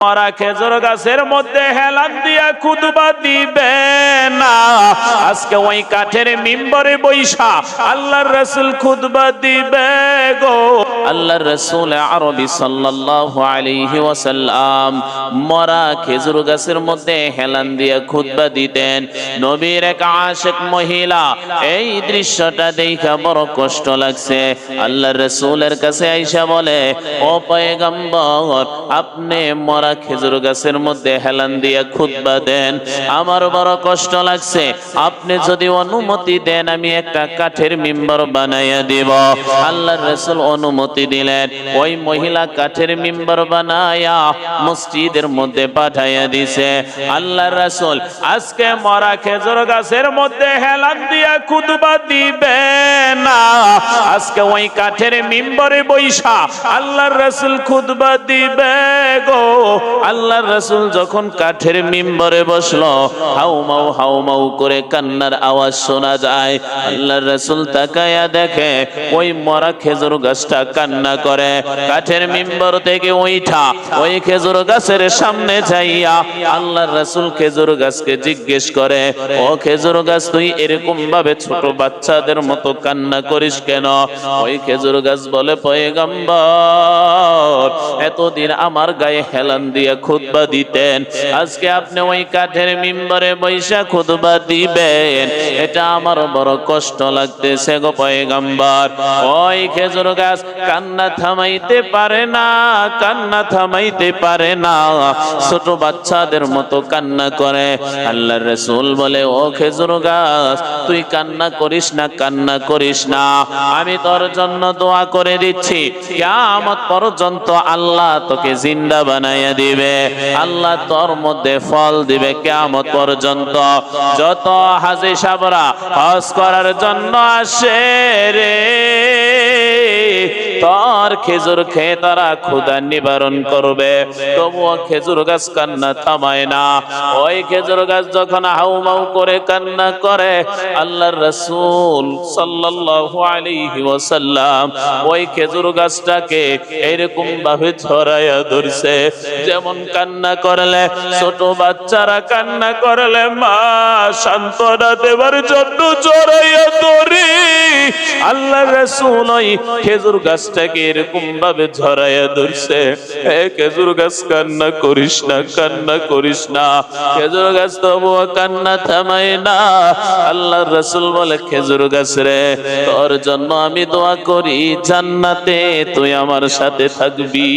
মরা খেজুর গাছের মধ্যে হেলান দিয়া খুতবা দিবে না। আজকে ওই কাঠের মিম্বরে বৈশা আল্লাহর রাসূল খুতবা দিবে গো। আল্লাহর রাসূল আরবি সাল্লাল্লাহু আলাইহি ওয়াসাল্লাম মরা খেজুর গাছের মধ্যে হেলান দিয়া খুতবা দিতেন। নবীর এক আশিক মহিলা এই দৃশ্যটা দেখা বড় কষ্ট লাগছে। আল্লাহর রাসূলের কাছে আয়েশা বলে, ও পয়গম্বর, আপনি মরা খেজুর গাছের মধ্যে হেলান দিয়ে খুতবা দেন, আমার বড় কষ্ট লাগছে। আপনি যদি অনুমতি দেন আমি একটা কাঠের মিম্বর বানাইয়া দিব। আল্লাহর রাসূল অনুমতি দিলেন। ওই মহিলা কাঠের মিম্বর বানায়া মসজিদের মধ্যে পাঠাইয়া দিছে। আল্লাহর রাসূল আজকে মরা খেজুর গাছের মধ্যে হেলান দিয়ে খুতবা দিবে না। আজকে ওই কাঠের মিম্বরে বৈশা আল্লাহর রাসূল খুতবা দিবে গো। আল্লাহর রাসূল যখন কাঠের মিম্বরে বসলো, হাউমাউ করে কান্নার আওয়াজ শোনা যায়। আল্লাহর রাসূল তাকায়া দেখে ওই মরা খেজুর গাছটা কান্না করে। কাঠের মিম্বর থেকে ওইটা ওই খেজুর গাছের সামনে যাইয়া আল্লাহর রাসূল খেজুর গাছকে জিজ্ঞেস করে, ও খেজুর গাছ, তুই এরকম ভাবে ছোট বাচ্চাদের মতো কান্না করিস কেন? ওই খেজুর গাছ বলে, পয়গম্বর, এতদিন আমার গায়ে হেলান দিয়ে খুতবা দিতেন, আজকে আপনি ওই কাঠের মিম্বরে বৈশা খুতবা দিবেন, এটা আমার বড় কষ্ট লাগতেছে গো পয়গম্বর। ওই খেজুর গাছ কান্না থামাইতে পারে না, কান্না থামাইতে পারে না, ছোট বাচ্চাদের মতো কান্না করে। আল্লাহর রাসূল বলে, ও খেজুর গাছ, তুই কান্না করিস না, কান্না করিস না, আমি তোর জন্য দোয়া করে দিচ্ছি, কিয়ামত পর্যন্ত আল্লাহ তোকে জিন্দা বানাইয়া দিবে, আল্লাহ তোর মধ্যে ফল দিবে কিয়ামত পর্যন্ত। যত হাজী সাহেবরা হজ করার জন্য আসে রে, তোর খেজুর খেয়ে তারা ক্ষুধা নিবারণ করবে, তবুও খেজুর গাছ কান্না থামায় না। ওই খেজুর গাছ যখন হাউমাউ করে কান্না করে, আল্লাহর রাসূল সাল্লাল্লাহু আলাইহি ওয়াসাল্লাম ওই খেজুর গাছটাকে এরকম ভাবে ছড়াইয়া ধরছে, যেমন কান্না করলে ছোট বাচ্চারা কান্না করলে মা সান্ত্বনা দেবার জন্য ছড়াইয়া ধরে, আল্লাহর রাসূল ওই খেজুর গাছটাকে এরকম ভাবে ঝরাইয়া ধরছে। হে খেজুর গাছ, কান্না করিস না, কান্না করিস না। খেজুর গাছ তবুও কান্না থামায় না। আল্লাহর রাসূল বলে, খেজুর গাছ রে, তোর জন্য আমি দোয়া করি, জান্নাতে তুই আমার সাথে থাকবি।